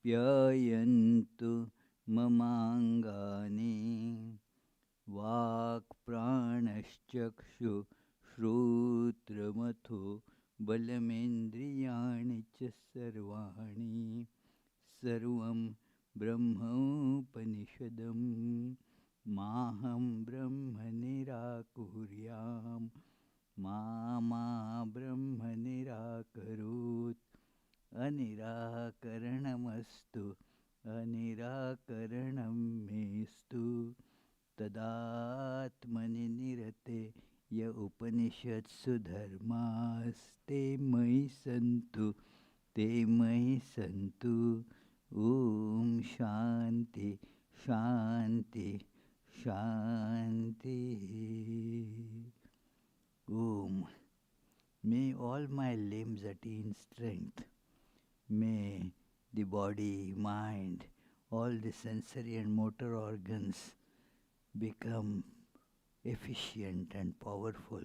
Pyayantu mamangani Vak pranaschakshu shrutramathu balamendriyani cha sarvani sarvam brahmaupanishadam maham brahma nirakuryam mama brahma nirakarut anirakaranamastu anirakaranam mestu tadatmani nirate ya upanishadsu dharmaste mai santu om shanti shanti shanti om. May all my limbs attain strength. May the body, mind, all the sensory and motor organs become efficient and powerful.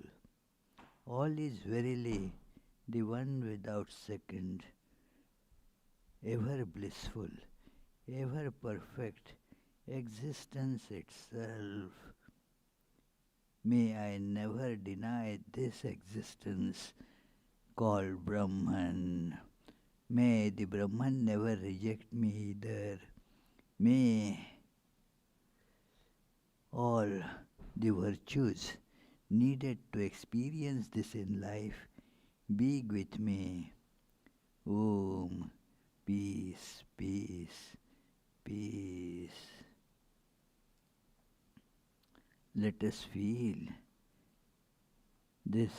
All is verily the one without second, ever blissful, ever perfect, existence itself. May I never deny this existence called Brahman. May the Brahman never reject me either. May all the virtues needed to experience this in life be with me. Om. Peace, peace, peace. Let us feel this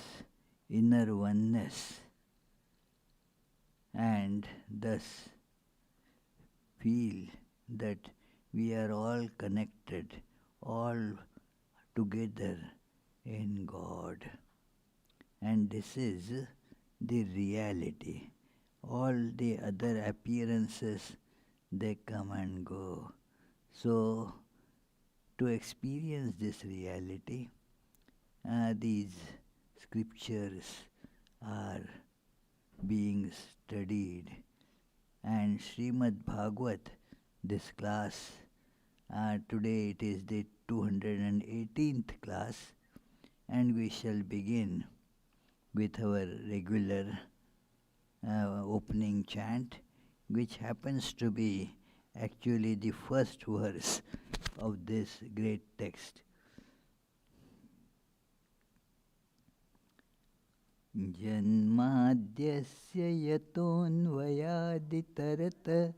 inner oneness and thus feel that we are all connected, all together in God. And this is the reality. All the other appearances, they come and go. So, to experience this reality, these scriptures are being studied. And Srimad Bhagavat, this class, today it is the 218th class, and we shall begin with our regular opening chant, which happens to be actually the first verse of this great text. Janmadhyasya yatonvayaditarata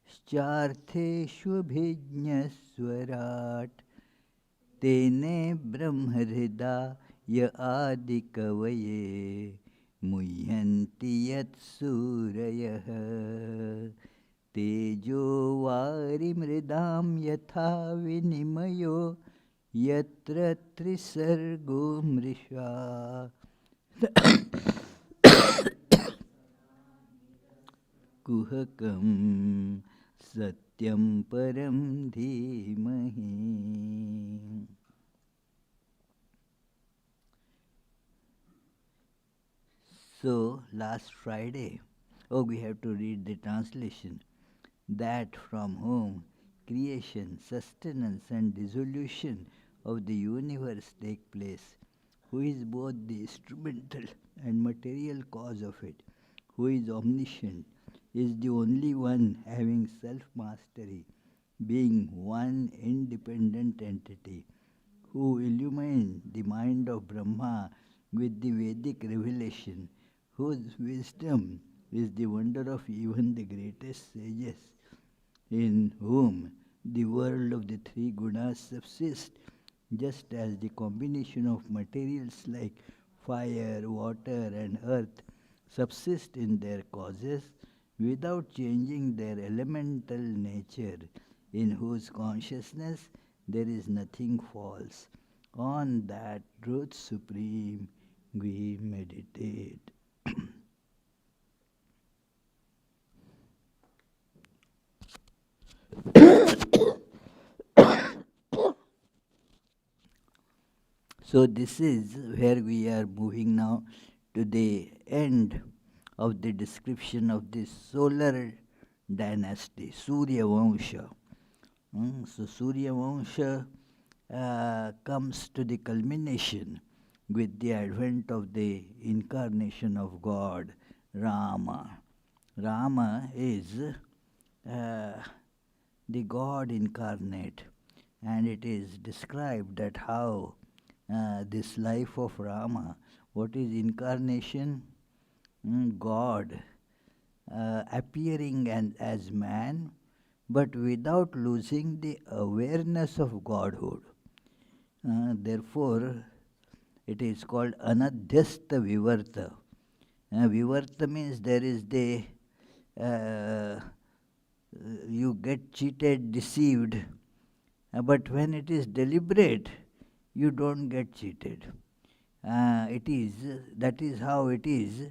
Schaर्थेष्वभिज्ञस्वराट् Tene brahmhrida ya adikavaye Muyyanti yat surayah Tejo varimridam yatha vinimayo Yatra trisargo mrisha Kuhakam satyam param dhimahi. So, last Friday, we have to read the translation. That from whom creation, sustenance and dissolution of the universe take place, who is both the instrumental and material cause of it, who is omniscient, is the only one having self-mastery, being one independent entity, who illumined the mind of Brahma with the Vedic revelation, whose wisdom is the wonder of even the greatest sages, in whom the world of the three gunas subsists, just as the combination of materials like fire, water and earth subsist in their causes without changing their elemental nature, in whose consciousness there is nothing false. On that truth supreme we meditate. So this is where we are moving now to the end of the description of this solar dynasty, Surya Vansha. So Surya Vansha comes to the culmination with the advent of the incarnation of God, Rama. Rama is uh, the God incarnate, and it is described that how this life of Rama, what is incarnation? God appearing as man, but without losing the awareness of Godhood. Therefore, it is called anadhyasta vivarta. Vivarta means there is the uh, you get cheated, deceived, but when it is deliberate, you don't get cheated. It is that is how it is.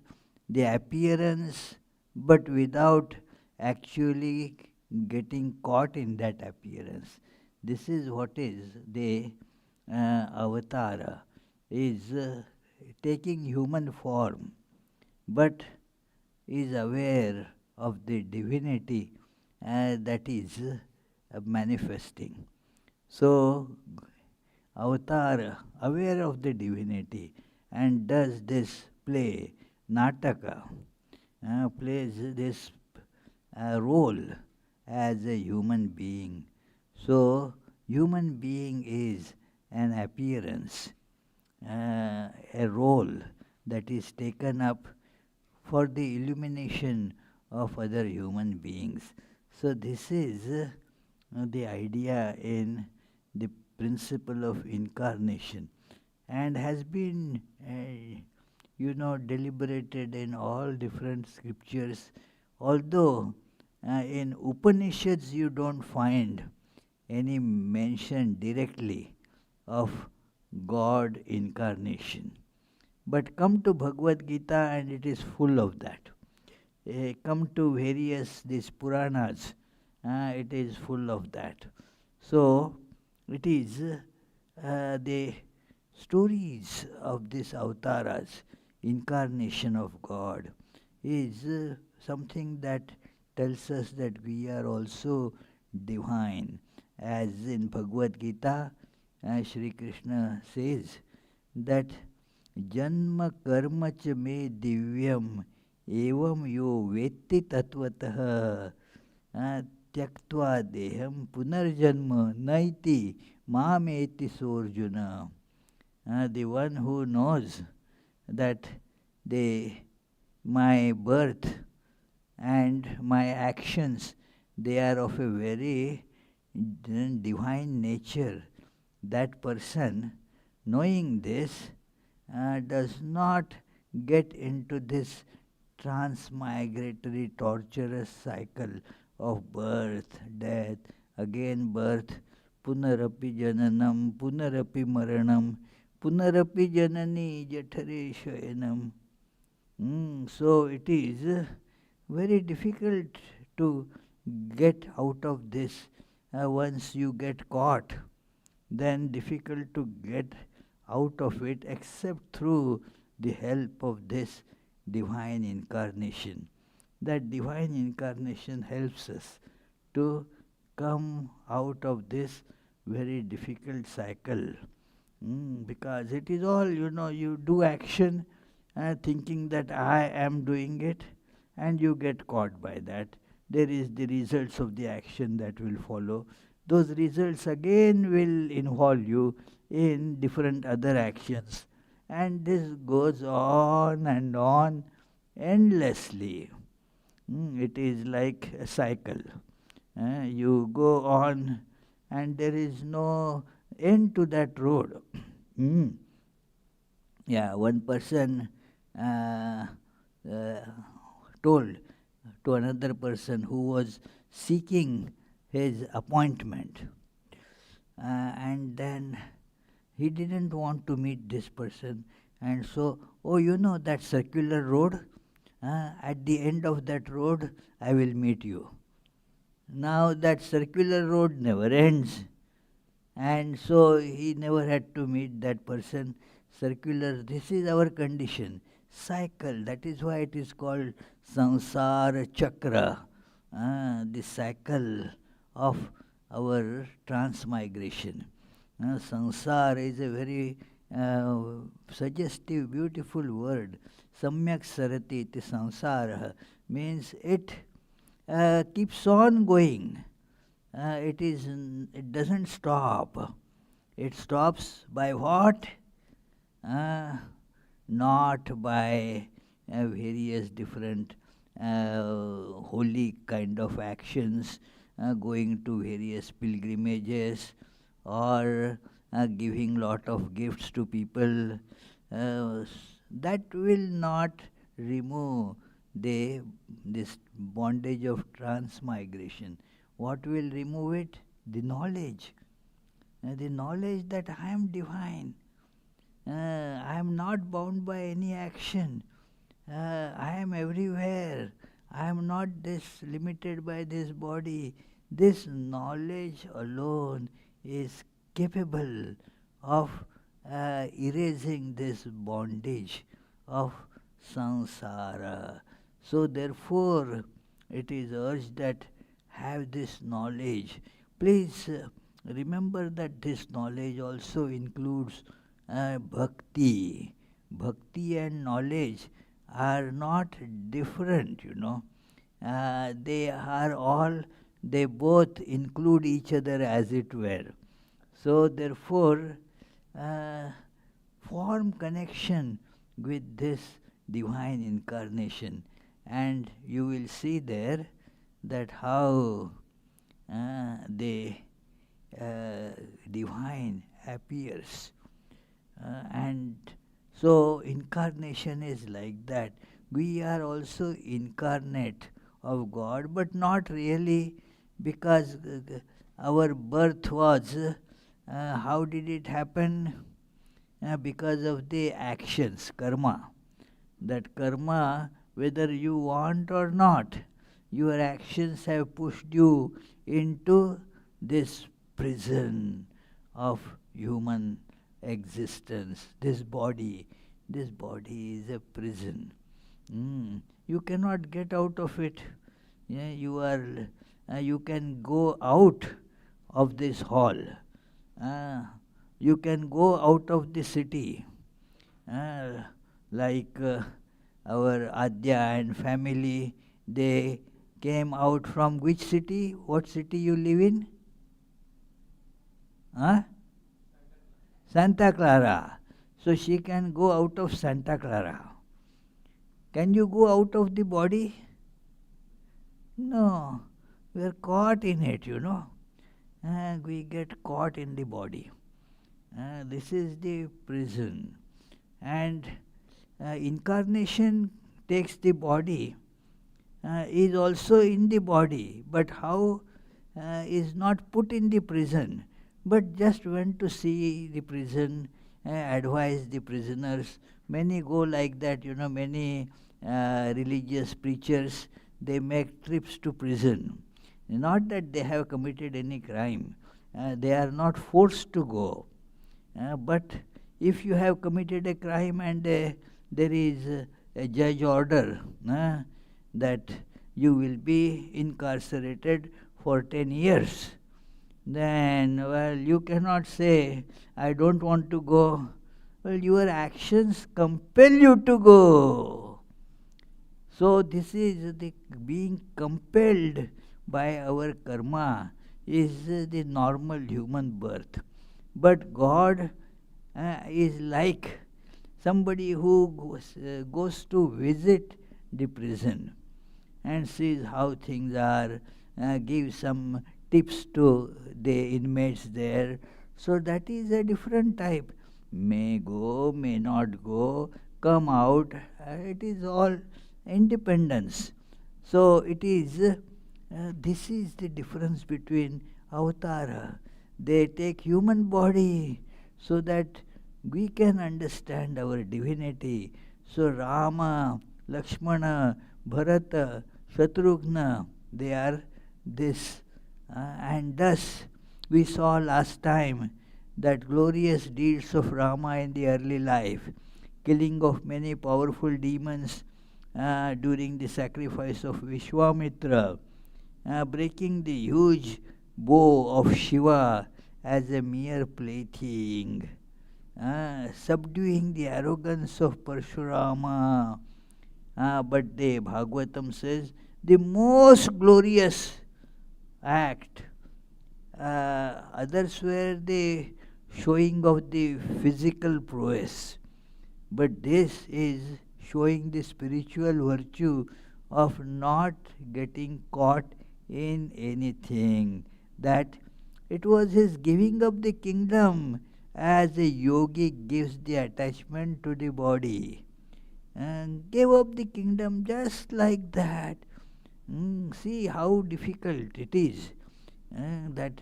The appearance, but without actually getting caught in that appearance. This is what is the avatara, is taking human form, but is aware of the divinity that is manifesting. So, avatar, aware of the divinity, and does this play, Nataka, plays this role as a human being. So, human being is an appearance, a role that is taken up for the illumination of other human beings. So, this is the idea in the principle of incarnation, and has been, deliberated in all different scriptures. Although in Upanishads you don't find any mention directly of God incarnation. But come to Bhagavad Gita and it is full of that. Come to various these Puranas, it is full of that. So it is the stories of these avatars, incarnation of God, is something that tells us that we are also divine. As in Bhagavad Gita, Shri Krishna says that Janma karma cha me divyam evam yo vetti tatvatah tyaktva deham punarjanma naiti mameti sorjuna. The one who knows that my birth and my actions, they are of a very divine nature, that person, knowing this, does not get into this transmigratory torturous cycle of birth, death, again birth, punarapi jananam, punarapi maranam, punarapi janani jathare shayanam. So it is very difficult to get out of this. Once you get caught, then difficult to get out of it except through the help of this divine incarnation. That divine incarnation helps us to come out of this very difficult cycle. Because it is all, you do action thinking that I am doing it, and you get caught by that. There is the results of the action that will follow. Those results again will involve you in different other actions. And this goes on and on endlessly. It is like a cycle. You go on and there is no end to that road. Yeah, one person told to another person who was seeking his appointment, and then he didn't want to meet this person, and so, oh, that circular road, at the end of that road I will meet you. Now that circular road never ends, and so he never had to meet that person. Circular, this is our condition, cycle. That is why it is called samsara chakra. the cycle of our transmigration. Sansar is a very suggestive, beautiful word. Samyak sarati iti sansara means it keeps on going. It doesn't stop. It stops by what? Uh, Not by various different holy kind of actions, going to various pilgrimages, or giving lot of gifts to people. That will not remove this bondage of transmigration. What will remove it? The knowledge. The knowledge that I am divine. I am not bound by any action. I am everywhere. I am not this limited by this body. This knowledge alone is capable of erasing this bondage of samsara. So therefore, it is urged that have this knowledge. Please remember that this knowledge also includes bhakti. Bhakti and knowledge are not different, they both include each other as it were. So therefore, form connection with this divine incarnation, and you will see there that how the divine appears. And so incarnation is like that. We are also incarnate of God, but not really, because our birth was, how did it happen? Because of the actions, karma. That karma, whether you want or not, your actions have pushed you into this prison of human existence. This body is a prison. You cannot get out of it. You can go out of this hall. You can go out of the city. Like our Adya and family, they came out from which city? What city you live in? Santa Clara. So she can go out of Santa Clara. Can you go out of the body? No. We are caught in it, we get caught in the body. This is the prison. And incarnation takes the body, is also in the body, but how is not put in the prison, but just went to see the prison, advise the prisoners. Many go like that, many religious preachers, they make trips to prison. Not that they have committed any crime, they are not forced to go. But if you have committed a crime and there is a judge order that you will be incarcerated for 10 years, then, you cannot say, I don't want to go. Well, your actions compel you to go. So this is the being compelled by our karma is the normal human birth. But God is like somebody who goes to visit the prison and sees how things are, gives some tips to the inmates there. So that is a different type. May go, may not go, come out. It is all independence. So it is, this is the difference between avatara. They take human body so that we can understand our divinity. So Rama, Lakshmana, Bharata, Shatrughna, they are this. And thus, we saw last time that glorious deeds of Rama in the early life, killing of many powerful demons during the sacrifice of Vishwamitra, breaking the huge bow of Shiva as a mere plaything, subduing the arrogance of Parshurama. But the Bhagavatam says the most glorious act. Others were the showing of the physical prowess, but this is showing the spiritual virtue of not getting caught in anything. That it was his giving up the kingdom as a yogi gives the attachment to the body. And gave up the kingdom just like that. See how difficult it is. That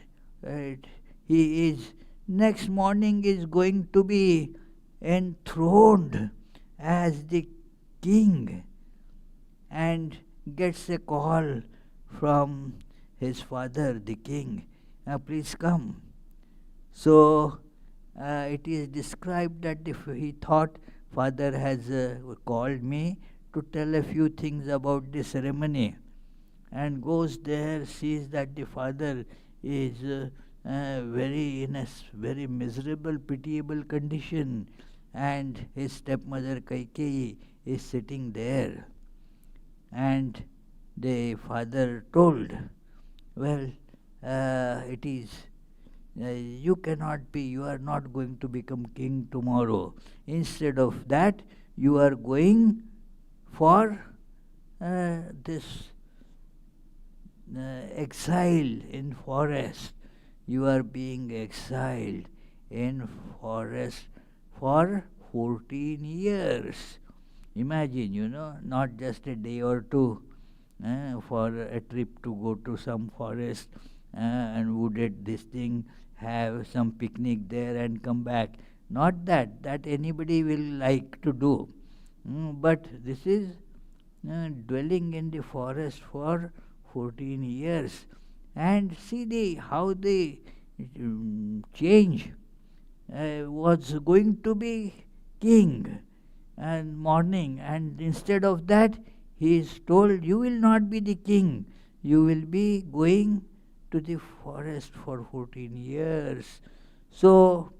he is next morning is going to be enthroned as the king, and gets a call from his father, the king, please come. So it is described that if he thought father has called me to tell a few things about the ceremony, and goes there, sees that the father is very in a very miserable, pitiable condition, and his stepmother Kaikeyi is sitting there, and the father told, well, it is you cannot be, you are not going to become king tomorrow. Instead of that, you are going for this exile in forest. You are being exiled in forest for 14 years. Imagine, not just a day or two for a trip to go to some forest and wooded this thing, have some picnic there and come back. Not that anybody will like to do. But this is dwelling in the forest for 14 years, and see how the change was going to be king and morning, and instead of that he is told, you will not be the king, you will be going to the forest for 14 years. So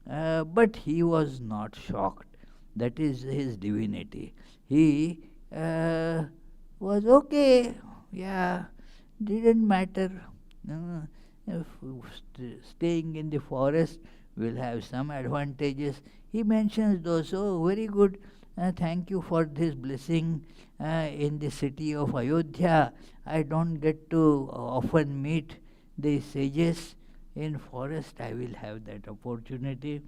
but he was not shocked. That is his divinity. He was okay. Yeah, didn't matter. If staying in the forest will have some advantages. He mentions those. Oh, very good. Thank you for this blessing in the city of Ayodhya. I don't get to often meet the sages in forest. I will have that opportunity,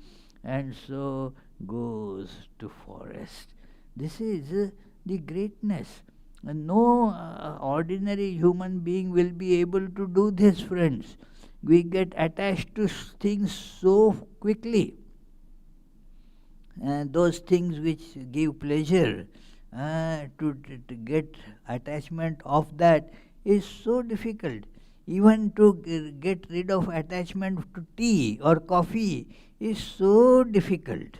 and so goes to forest. This is the greatness. No ordinary human being will be able to do this, friends. We get attached to things so quickly. Those things which give pleasure, to get attachment of that is so difficult. Even to get rid of attachment to tea or coffee is so difficult.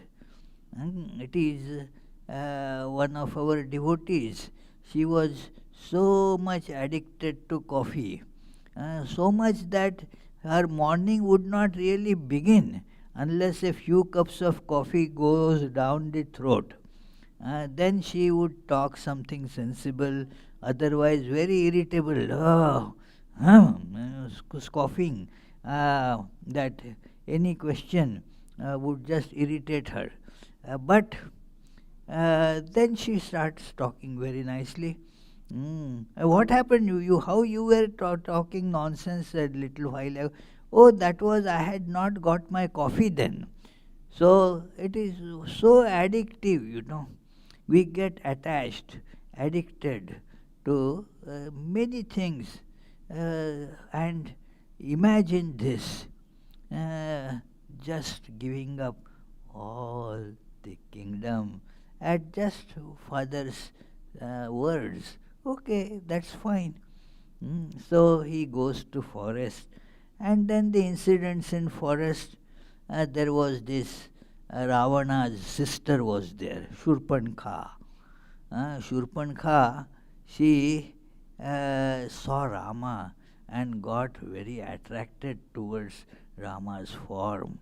It is one of our devotees. She was so much addicted to coffee, so much that her morning would not really begin unless a few cups of coffee goes down the throat. Then she would talk something sensible, otherwise very irritable. Oh, coughing. That any question would just irritate her. But then she starts talking very nicely. What happened? How you were talking nonsense a little while ago? Oh, that was I had not got my coffee then. So it is so addictive. We get attached, addicted to many things, and imagine this: just giving up all the kingdom at just father's words. Okay, that's fine. So he goes to forest, and then the incidents in forest. There was this Ravana's sister was there, Shurpankha. Shurpankha, she saw Rama and got very attracted towards Rama's form.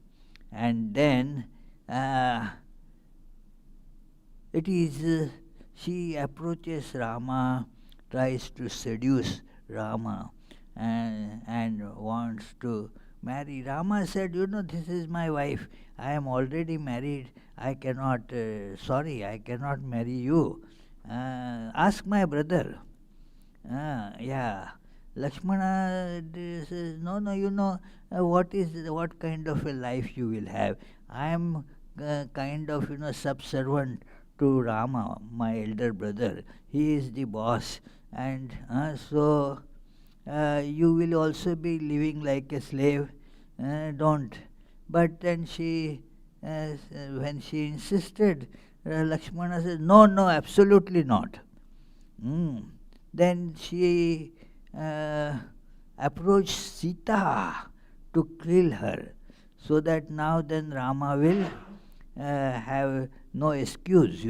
And then it is she approaches Rama, tries to seduce Rama, and wants to marry. Rama said, this is my wife. I am already married. I cannot, I cannot marry you. Ask my brother. Yeah. Lakshmana says, no, what kind of a life you will have. I am kind of, subservient to Rama, my elder brother. He is the boss. And so you will also be living like a slave. Don't. But then when she insisted, Lakshmana said, no, absolutely not. Then she approached Sita to kill her, so that now then Rama will have no excuse,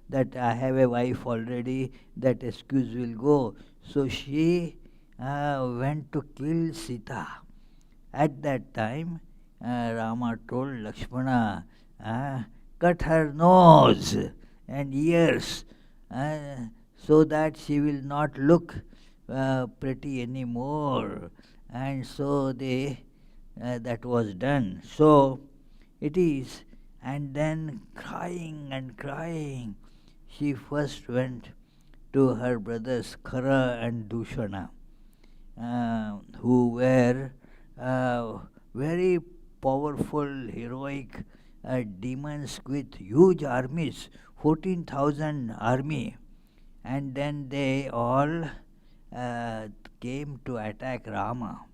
that I have a wife already, that excuse will go. So she went to kill Sita. At that time, Rama told Lakshmana, cut her nose and ears, so that she will not look pretty anymore. And so that was done. So it is. And then crying and crying, she first went to her brothers Khara and Dushana, who were very powerful, heroic demons with huge armies, 14,000 army. And then they all came to attack Rama.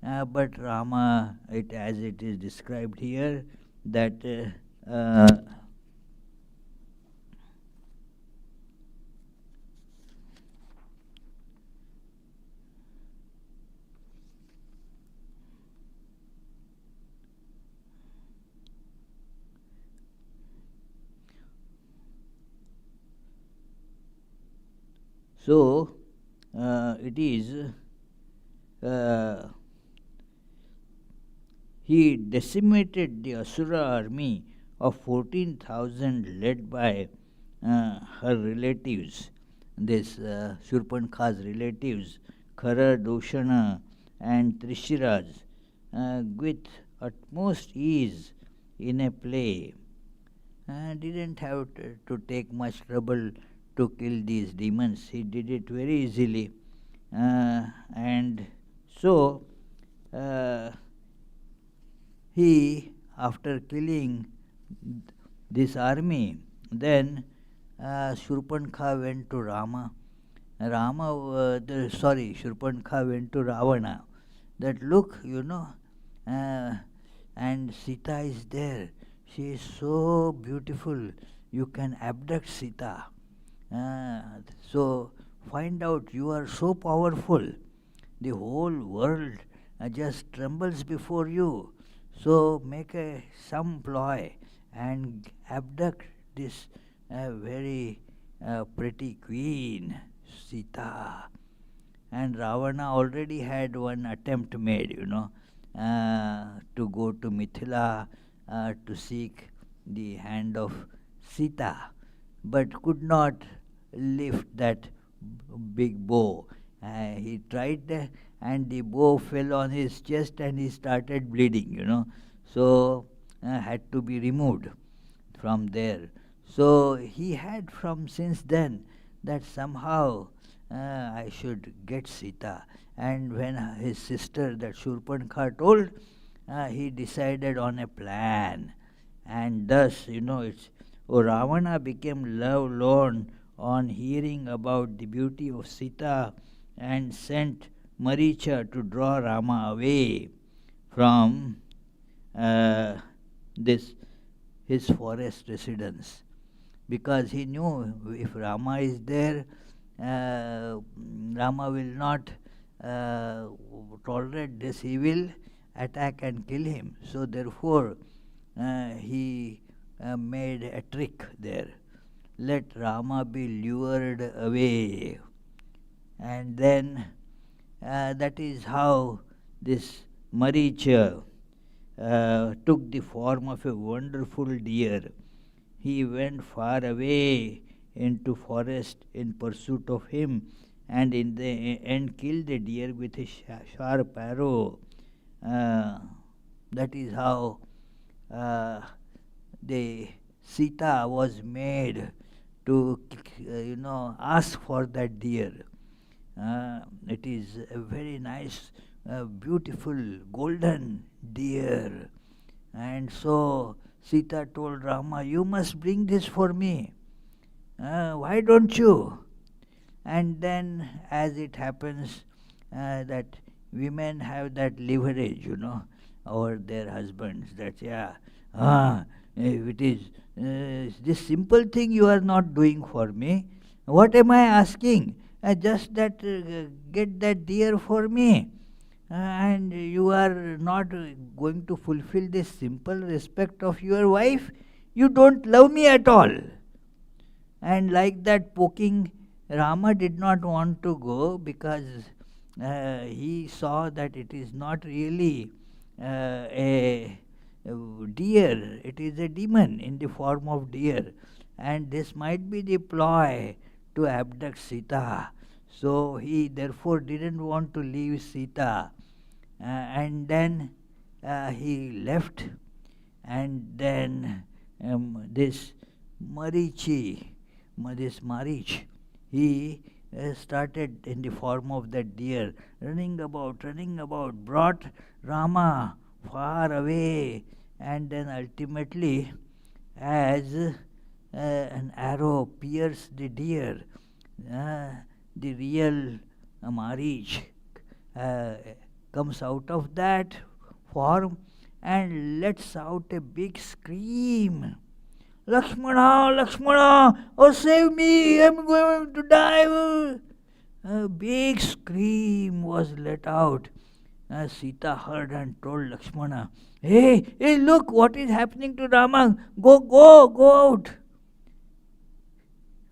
But Rama, as it is described here, that so it is he decimated the Asura army of 14,000 led by her relatives, this Shurpankha's relatives, Khara, Doshana and Trishiraj, with utmost ease in a play. Didn't have to take much trouble to kill these demons. He did it very easily. And so he, after killing this army, then Shurpankha went to Shurpankha went to Ravana. That look, and Sita is there. She is so beautiful. You can abduct Sita. So find out, you are so powerful. The whole world just trembles before you. So make some ploy and abduct this very pretty queen, Sita. And Ravana already had one attempt made, to go to Mithila to seek the hand of Sita, but could not lift that big bow. He tried and the bow fell on his chest and he started bleeding, so had to be removed from there. So he had from since then that somehow I should get Sita. And when his sister, that Shurpankha, told, he decided on a plan. And thus, Ravana became love-lorn on hearing about the beauty of Sita and sent Maricha to draw Rama away from his forest residence, because he knew if Rama is there, Rama will not tolerate this. He will attack and kill him. So therefore, he made a trick there. Let Rama be lured away. And then that is how this Maricha took the form of a wonderful deer. He went far away into forest in pursuit of him, and in the end killed the deer with a sharp arrow. That is how uh, the Sita was made to ask for that deer. It is a very nice, beautiful, golden deer. And so Sita told Rama, "You must bring this for me. Why don't you?" And then, as it happens, that women have that leverage, over their husbands. That, if it is this simple thing you are not doing for me, what am I asking? Just that get that deer for me. And you are not going to fulfill this simple respect of your wife. You don't love me at all. And like that, poking, Rama did not want to go because he saw that it is not really a deer, it is a demon in the form of deer. And this might be the ploy to abduct Sita. So he therefore didn't want to leave Sita. And then he left. And then this Marichi, this Marich, he started in the form of that deer, running about, brought Rama far away, and then ultimately, as an arrow pierced the deer, the real Marich comes out of that form and lets out a big scream. "Lakshmana, Lakshmana, oh save me, I'm going to die." A big scream was let out. Sita heard and told Lakshmana, hey, look what is happening to Rama. Go out.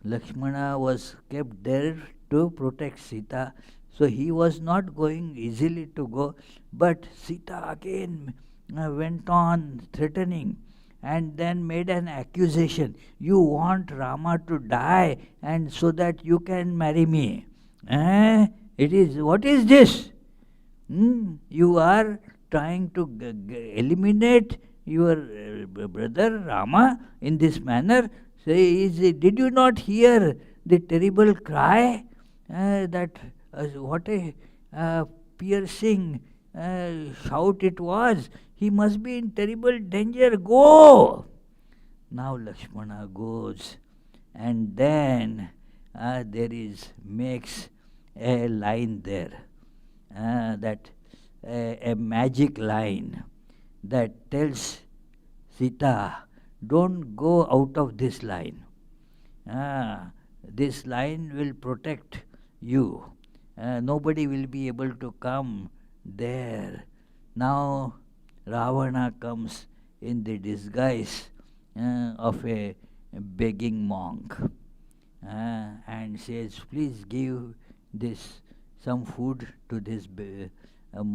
Lakshmana was kept there to protect Sita, so he was not going easily to go. But Sita again went on threatening and then made an accusation. "You want Rama to die and so that you can marry me. What is this? You are trying to eliminate your brother Rama in this manner. Did you not hear the terrible cry? What a piercing shout it was. He must be in terrible danger. Go!" Now Lakshmana goes, and then makes a line there, that a magic line that tells Sita, "Don't go out of this line. This line will protect you. Nobody will be able to come there." Now Ravana comes in the disguise of a begging monk and says, "Please give some food to this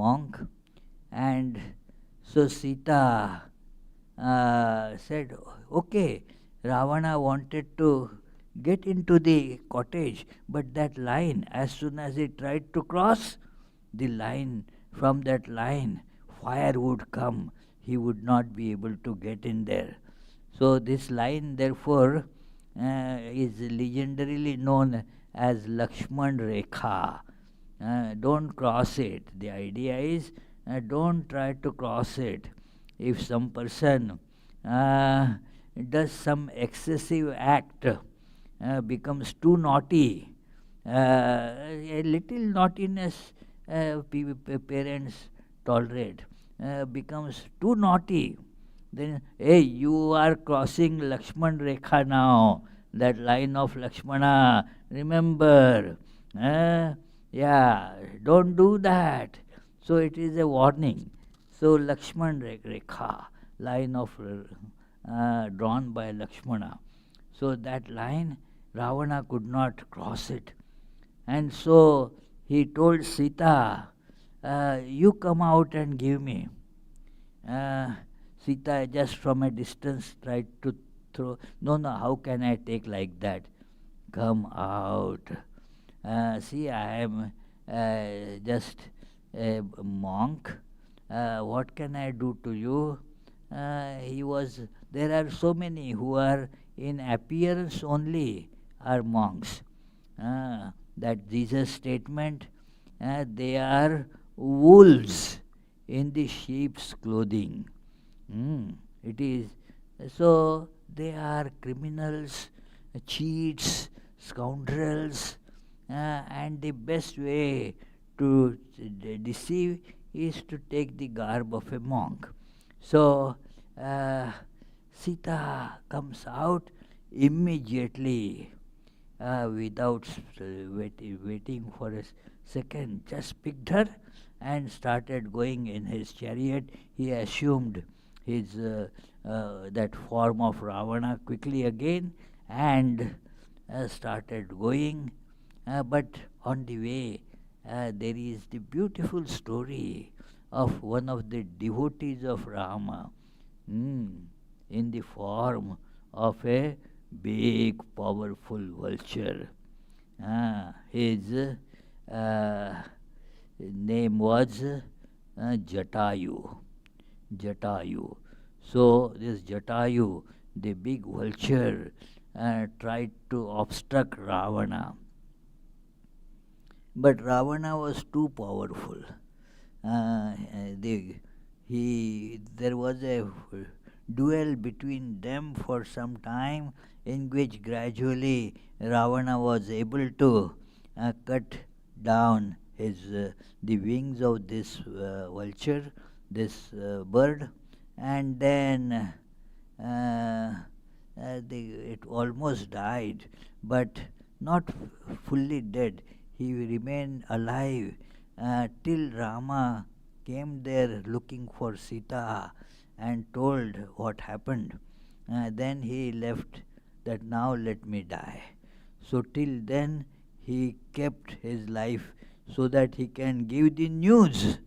monk." And so Sita said, "Okay." Ravana wanted to get into the cottage, but that line, as soon as he tried to cross the line, from that line fire would come. He would not be able to get in there. So this line therefore is legendarily known as Lakshman Rekha. Don't cross it. The idea is don't try to cross it. If some person does some excessive act, becomes too naughty, a little naughtiness parents tolerate, becomes too naughty, then, "Hey, you are crossing Lakshman Rekha now, that line of Lakshmana, remember, don't do that." So it is a warning. So Lakshman Rekha, line of drawn by Lakshmana. So that line, Ravana could not cross it. And so he told Sita, you come out and give me. Uh, Sita just from a distance tried to throw, no, no, how can I take like that? Come out. See, I am just a monk. What can I do to you? There are so many who are in appearance only are monks. That Jesus statement, they are wolves in the sheep's clothing. It is so they are criminals, cheats, scoundrels, and the best way to deceive is to take the garb of a monk. So uh, Sita comes out immediately without waiting for a second, just picked her and started going in his chariot. He assumed his that form of Ravana quickly again and started going. But on the way, there is the beautiful story of one of the devotees of Rama in the form of a big, powerful vulture. His name was Jatayu. Jatayu. So, this Jatayu, the big vulture, tried to obstruct Ravana. But Ravana was too powerful. There was a duel between them for some time, in which gradually Ravana was able to cut down the wings of this vulture, this bird, and then it almost died, but not fully dead. He remained alive till Rama came there looking for Sita and told what happened. Then he left that now let me die. So till then he kept his life so that he can give the news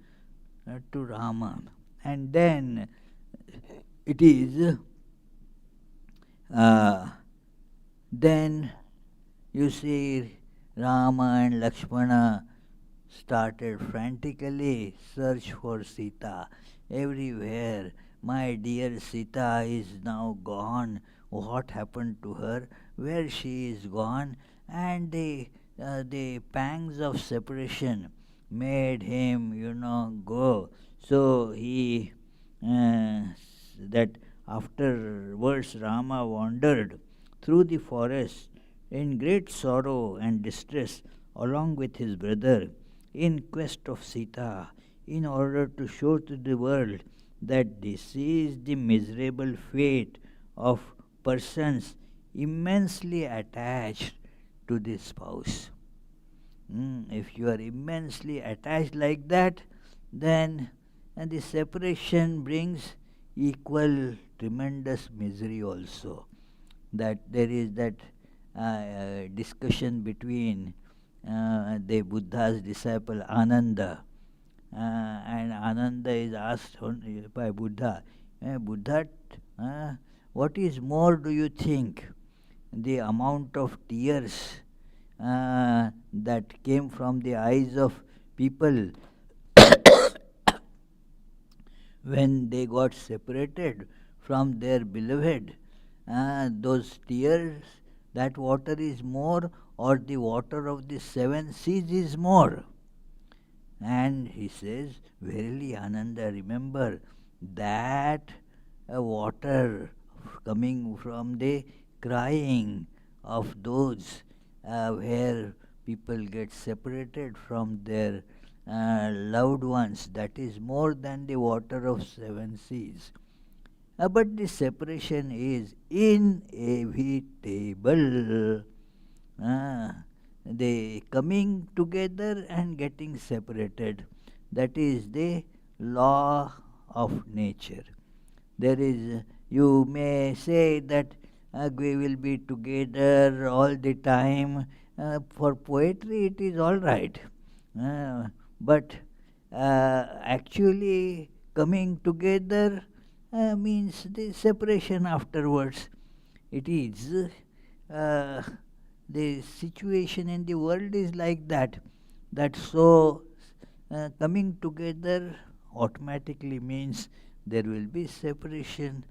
to Rama. And then it is then you see Rama and Lakshmana started frantically search for Sita everywhere. My dear Sita is now gone. What happened to her? Where she is gone? And the pangs of separation made him, go. So that afterwards Rama wandered through the forest in great sorrow and distress along with his brother in quest of Sita, in order to show to the world that this is the miserable fate of persons immensely attached to the spouse. If you are immensely attached like that, then and the separation brings equal tremendous misery also. That there is that discussion between the Buddha's disciple Ananda, and Ananda is asked by Buddha, Buddha, what is more do you think? The amount of tears that came from the eyes of people when they got separated from their beloved, those tears, that water is more, or the water of the seven seas is more? And he says, verily Ananda, remember that water coming from the crying of those where people get separated from their loved ones, that is more than the water of seven seas. But the separation is inevitable. The coming together and getting separated, that is the law of nature. You may say that we will be together all the time, For poetry it is all right, but actually coming together means the separation afterwards. It is the situation in the world is like that. That so coming together automatically means there will be separation.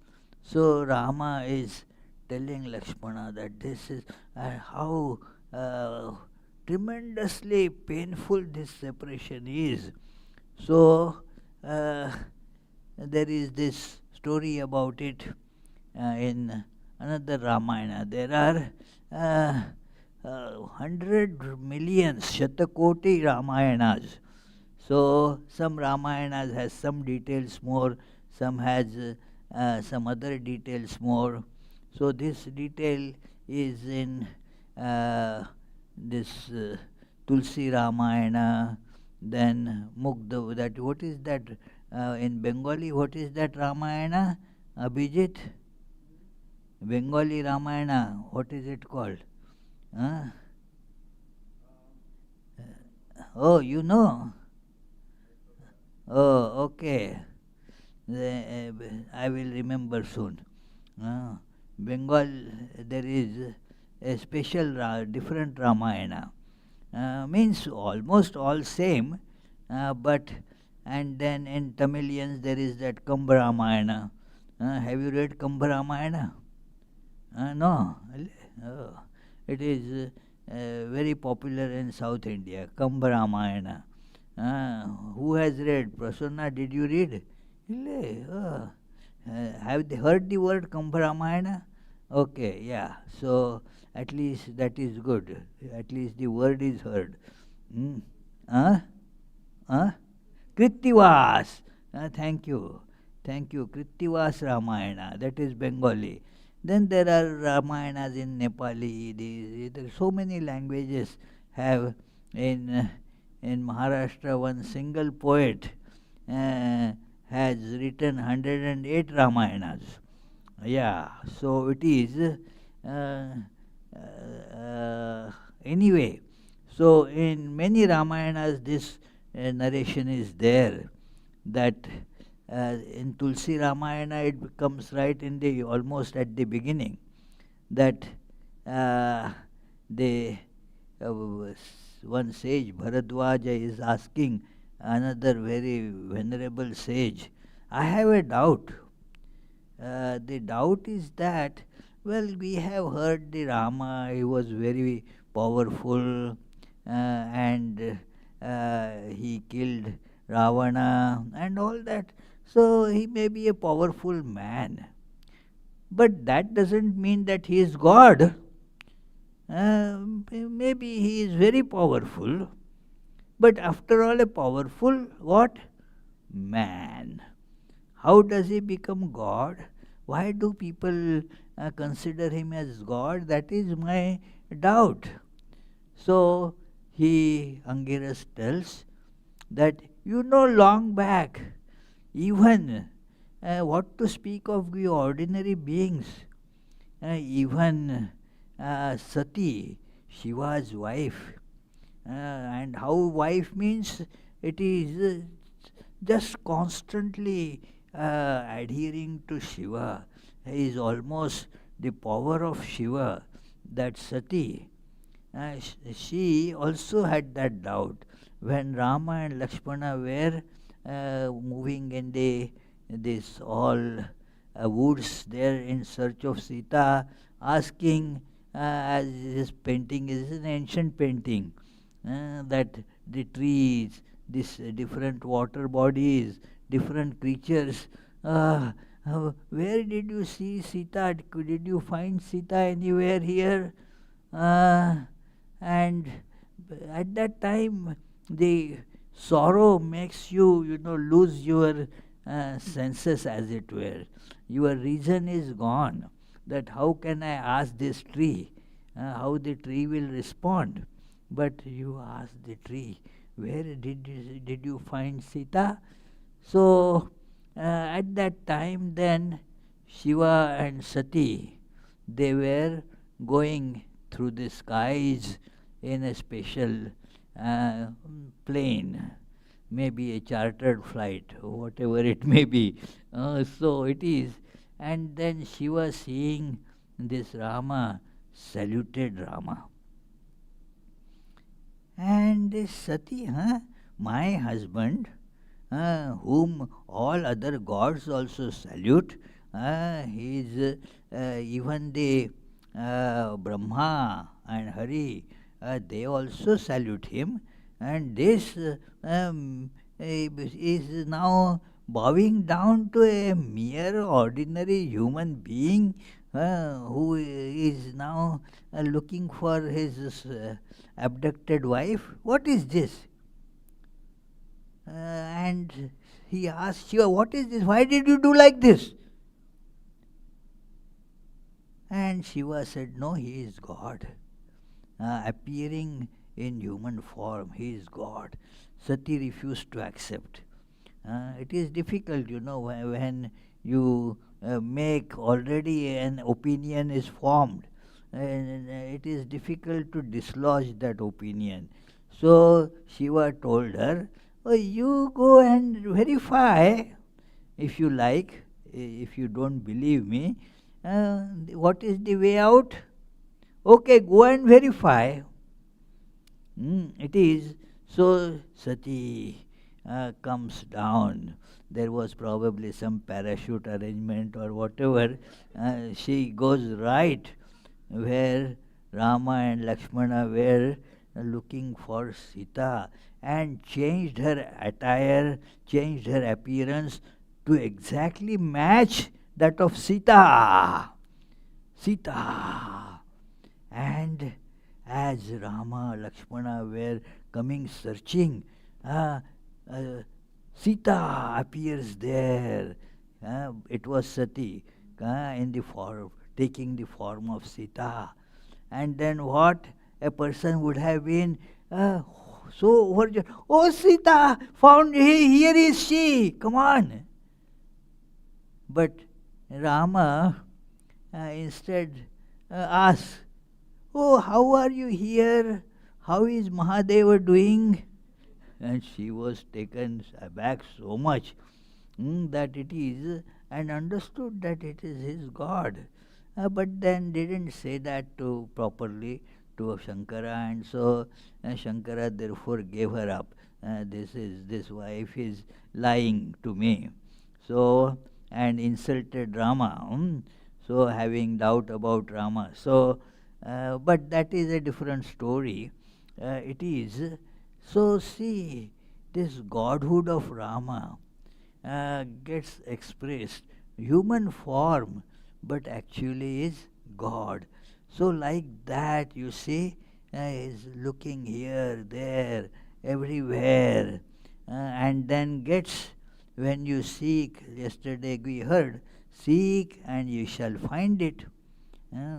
So Rama is telling Lakshmana that this is how uh, tremendously painful this separation is. So there is this story about it in another Ramayana. There are 100 millions, Shatakoti Ramayanas. So some Ramayanas has some details more, some has some other details more. So this detail is in this Tulsi Ramayana, then Mugdha. That what is that in Bengali? What is that Ramayana? Abhijit, Bengali Ramayana. What is it called? Huh? Oh, you know. Oh, okay. I will remember soon. Bengal, there is a special, different Ramayana. Means almost all same, but and then in Tamilians there is that Kamba Ramayana. Have you read Kamba Ramayana? No. Oh. It is very popular in South India, Kamba Ramayana. Who has read? Prasanna, did you read? Ille, oh. Have they heard the word Kamba Ramayana? Okay, yeah. So at least that is good. At least the word is heard. Hmm? Huh? Huh? Krittivas. Thank you. Thank you. Krittivas Ramayana. That is Bengali. Then there are Ramayanas in Nepali. There are so many languages have in Maharashtra. One single poet has written 108 Ramayanas. Yeah, so it is. Anyway, so in many Ramayanas, this narration is there that in Tulsi Ramayana it comes right in the almost at the beginning that uh, the one sage Bharadwaja is asking another very venerable sage, I have a doubt. The doubt is that, well, we have heard the Rama, he was very powerful and he killed Ravana and all that. So he may be a powerful man. But that doesn't mean that he is God. Maybe he is very powerful, but after all, a powerful what? Man. How does he become God? Why do people consider him as God? That is my doubt. So Angiras tells that long back, even what to speak of the ordinary beings, even Sati, Shiva's wife, and how wife means it is just constantly adhering to Shiva. He is almost the power of Shiva, that Sati. She also had that doubt when Rama and Lakshmana were moving in this all woods there in search of Sita, asking, as this painting is an ancient painting, that the trees, these different water bodies, different creatures, where did you see Sita? Did you find Sita anywhere here? And at that time, the sorrow makes you, lose your senses, as it were. Your reason is gone. That how can I ask this tree? How the tree will respond? But you ask the tree, where did you find Sita? So at that time, then Shiva and Sati, they were going through the skies in a special plane, maybe a chartered flight, whatever it may be. So it is. And then Shiva, seeing this Rama, saluted Rama. And this Sati, my husband, whom all other gods also salute, he is even the Brahma and Hari, they also salute him. And this is now bowing down to a mere ordinary human being who is now looking for his abducted wife. What is this? And he asked Shiva, what is this? Why did you do like this? And Shiva said, no, he is God. Appearing in human form, he is God. Sati refused to accept. It is difficult, when you make already an opinion is formed. And it is difficult to dislodge that opinion. So Shiva told her, oh, you go and verify if you like, if you don't believe me. What is the way out? Okay, go and verify. It is. So Sati comes down. There was probably some parachute arrangement or whatever. She goes right where Rama and Lakshmana were looking for Sita, and changed her attire, changed her appearance to exactly match that of Sita. Sita. And as Rama, Lakshmana were coming searching, Sita appears there. It was Sati in the form, taking the form of Sita. And then what a person would have been so overjoyed. Oh, Sita, found here is she. Come on. But Rama instead asks, oh, how are you here? How is Mahadeva doing? And she was taken aback so much that it is, and understood that it is his God. But then didn't say that to properly to Shankara, and so Shankara therefore gave her up. This wife is lying to me. So, and insulted Rama. So having doubt about Rama. So, but that is a different story. It is. So see, this godhood of Rama gets expressed human form, but actually is God. So like that, you see, is looking here, there, everywhere, and then gets, when you seek, yesterday we heard, seek and you shall find it.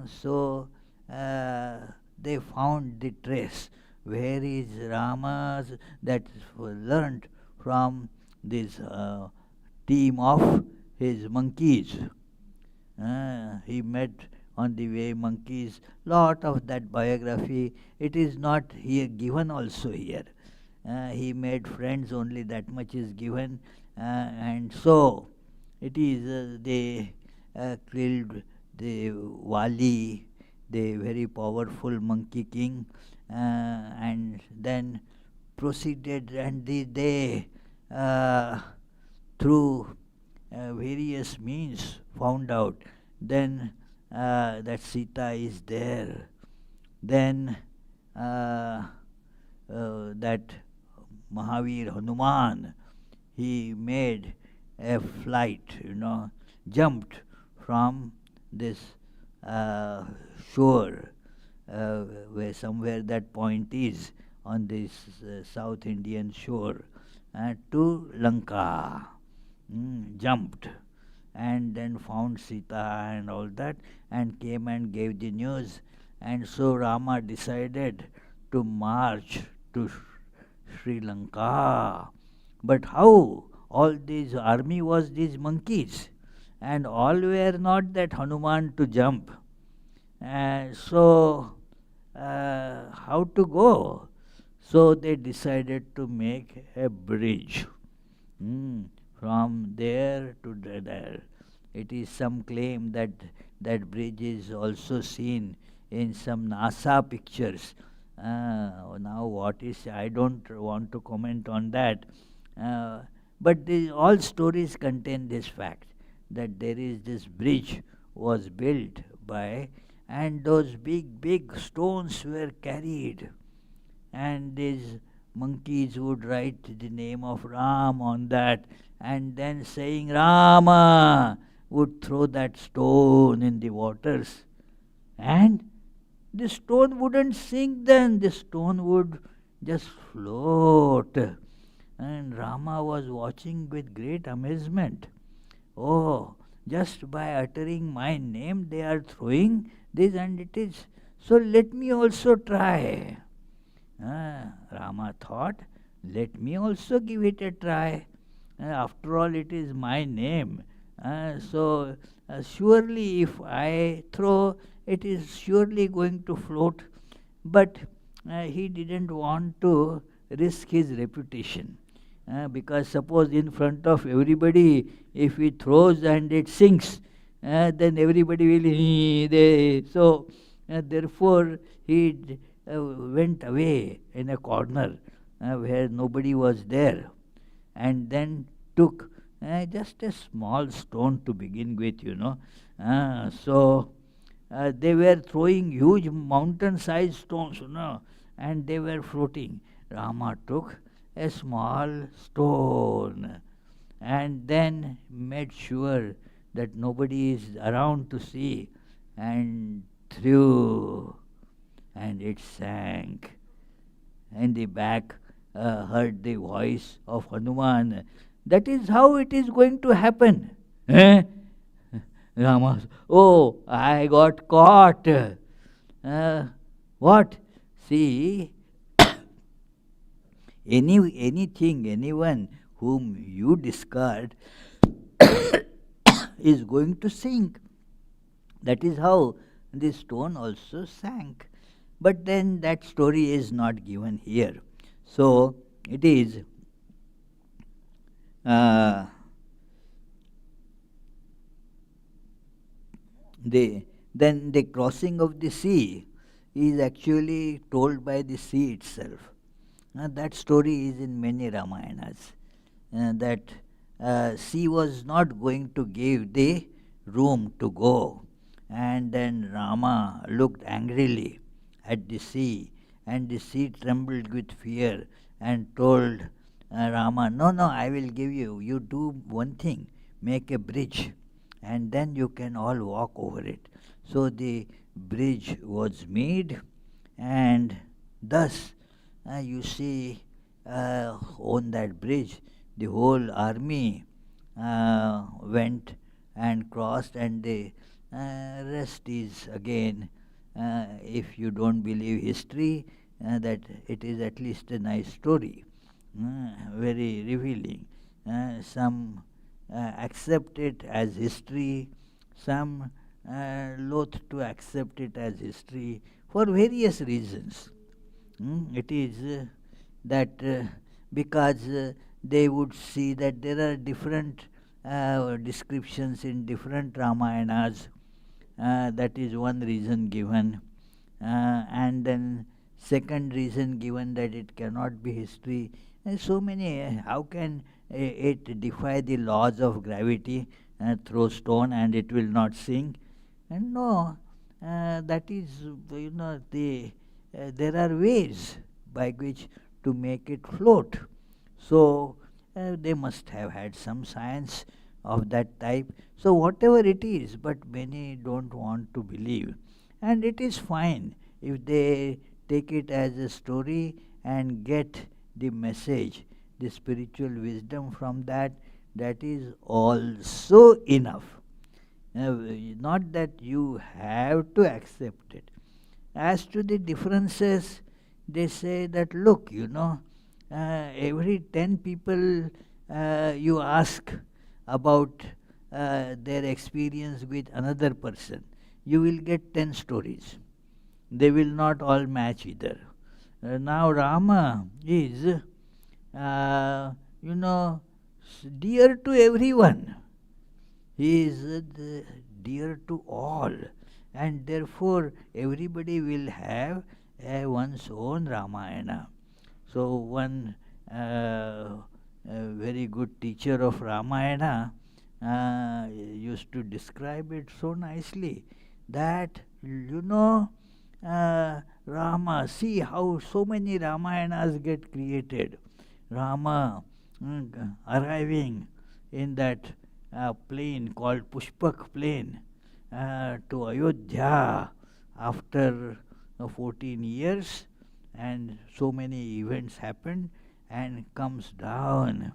So they found the trace. Where is Rama's, that learnt from this team of his monkeys. He met on the way monkeys. Lot of that biography, it is not here given also here. He made friends, only that much is given. And so it is, they killed the Wali, the very powerful monkey king, and then proceeded, and they through various means found out then that Sita is there. Then that Mahavir Hanuman, he made a flight, jumped from this shore, where somewhere that point is on this South Indian shore, to Lanka. Jumped and then found Sita and all that, and came and gave the news. And so Rama decided to march to Sri Lanka. But how? All this army was these monkeys, and all were not that Hanuman to jump. So how to go. So they decided to make a bridge. Hmm. From there to there. It is some claim that that bridge is also seen in some NASA pictures. Now, what is, I don't want to comment on that. Uh, but all stories contain this fact that there is this bridge was built by, and those big stones were carried, and these monkeys would write the name of Ram on that, and then saying Rama would throw that stone in the waters, and the stone wouldn't sink then, the stone would just float. And Rama was watching with great amazement. Oh, just by uttering my name they are throwing this, and it is, so let me also try. Rama thought, let me also give it a try. After all, it is my name. So surely if I throw, it is surely going to float. But he didn't want to risk his reputation. Because suppose in front of everybody, if he throws and it sinks, then everybody will. Therefore, he went away in a corner where nobody was there, and then took just a small stone to begin with, they were throwing huge mountain-sized stones, and they were floating. Rama took a small stone and then made sure that nobody is around to see, and threw, and it sank. And the back heard the voice of Hanuman. That is how it is going to happen. Eh? Rama, oh, I got caught. What? See, anything, anyone whom you discard is going to sink. That is how the stone also sank. But then that story is not given here. So it is then the crossing of the sea is actually told by the sea itself. That story is in many Ramayanas. That sea was not going to give the room to go. And then Rama looked angrily at the sea, and the sea trembled with fear and told Rama, no, no, I will give you. You do one thing, make a bridge, and then you can all walk over it. So the bridge was made, and thus you see, on that bridge, the whole army went and crossed, and the rest is again, if you don't believe history, that it is at least a nice story, very revealing. Some accept it as history, some loath to accept it as history for various reasons. It is that because they would see that there are different descriptions in different Ramayanas. That is one reason given. And then second reason given, that it cannot be history. So many, how can it defy the laws of gravity? Throw stone and it will not sink. And no, that is, there are ways by which to make it float. So they must have had some science of that type. So whatever it is, but many don't want to believe. And it is fine if they take it as a story and get the message, the spiritual wisdom from that, that is also enough. Not that you have to accept it. As to the differences, they say that, look, every 10 people you ask about their experience with another person, you will get 10 stories. they will not all match either. Now Rama is, you know, dear to everyone. He is dear to all, and therefore everybody will have one's own Ramayana. So one very good teacher of Ramayana used to describe it so nicely that, Rama, see how so many Ramayanas get created. Rama arriving in that plain called Pushpak plain to Ayodhya after 14 years, and so many events happened, and comes down.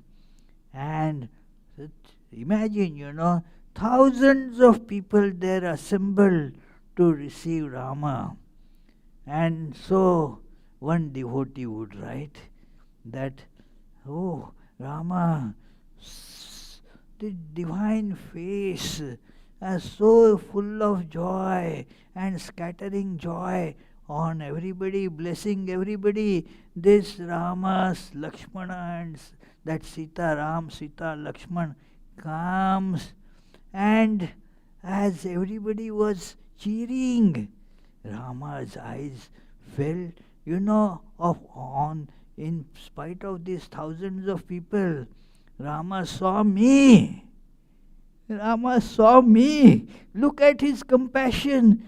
And imagine, thousands of people there assembled to receive Rama. And so one devotee would write that, oh, Rama, the divine face, so full of joy and scattering joy on everybody, blessing everybody. This Rama's, Lakshmana, and that Sita, Ram, Sita, Lakshman comes, and as everybody was cheering, Rama's eyes fell, in spite of these thousands of people. Rama saw me. Rama saw me. Look at his compassion.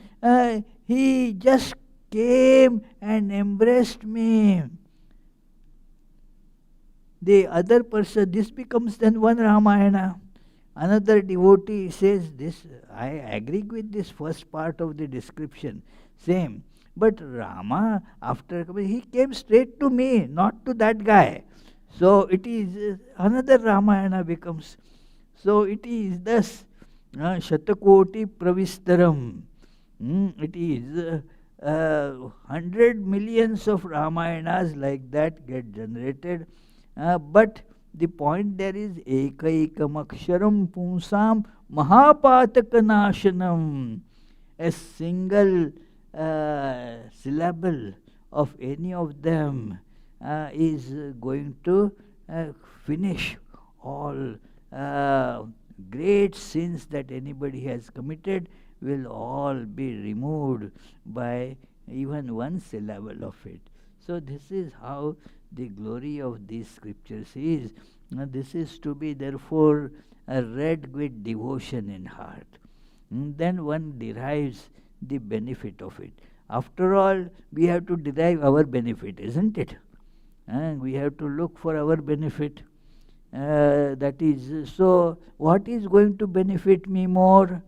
He just came and embraced me. The other person, this becomes then one Ramayana. Another devotee says this, I agree with this first part of the description, same. But Rama, after coming, he came straight to me, not to that guy. So it is another Ramayana becomes. So it is thus Shatakoti Pravistaram. It is 100 millions of Ramayanas like that get generated. But the point there is Ekaikam Aksharam Punsam Mahapatakanashanam. A single syllable of any of them is going to finish all great sins that anybody has committed, will all be removed by even one syllable of it. So this is how the glory of these scriptures is. This is to be therefore read with devotion in heart. Then one derives the benefit of it. After all, we have to derive our benefit, isn't it? We have to look for our benefit. That is, so what is going to benefit me more?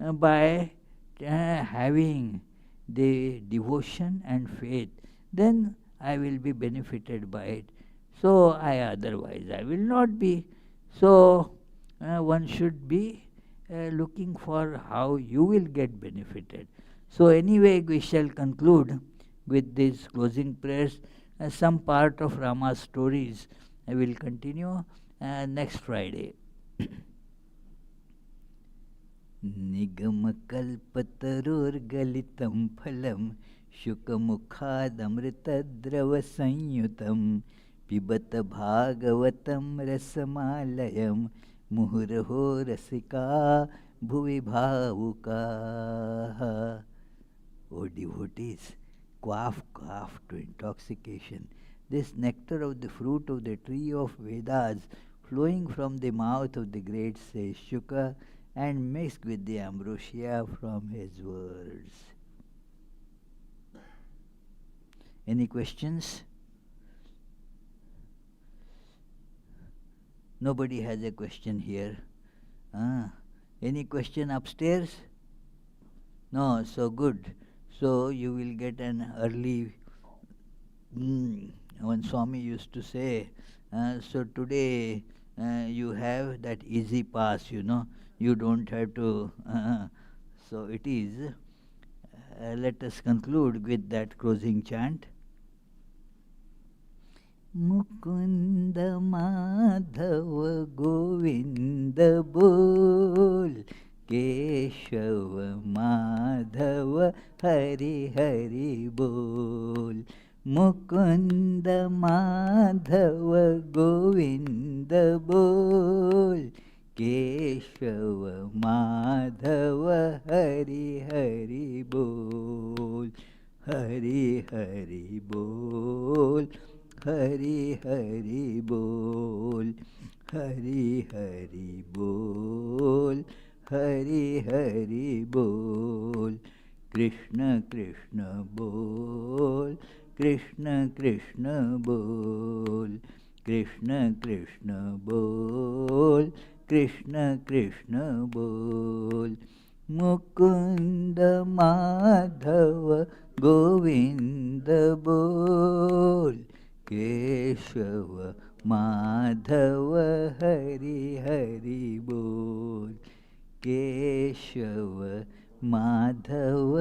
By having the devotion and faith, then I will be benefited by it. So otherwise I will not be. So one should be looking for how you will get benefited. So anyway, we shall conclude with these closing prayers. Some part of Rama's stories I will continue next Friday. निगमकल्पतरोर्गलितं फलं शुकमुखादमृतद्रवसंयुतं पिबत भागवतं रसमालयं मुहुरहो रसिका भुवि भावुकाः. O devotees, quaff to intoxication. This nectar of the fruit of the tree of Vedas, flowing from the mouth of the great sage Shuka and mixed with the ambrosia from his words. Any questions? Nobody has a question here. Any question upstairs? No, so good. So you will get an early, when Swami used to say, so today you have that easy pass, you don't have to, so it is. Let us conclude with that closing chant. Mukunda Madhava Govinda Bol, Keshav Madhav Hari Hari बोल। मुकुंद माधव गोविंद बोल। केशव माधव हरि हरि बोल। हरि हरि बोल। हरि हरि बोल। हरि हरि बोल। हरि हरि बोल। कृष्ण कृष्ण बोल। कृष्ण कृष्ण बोल। कृष्ण कृष्ण बोल। कृष्ण कृष्ण बोल। मुकुंद माधव गोविंद बोल। केशव माधव हरि हरि बोल। केशव माधव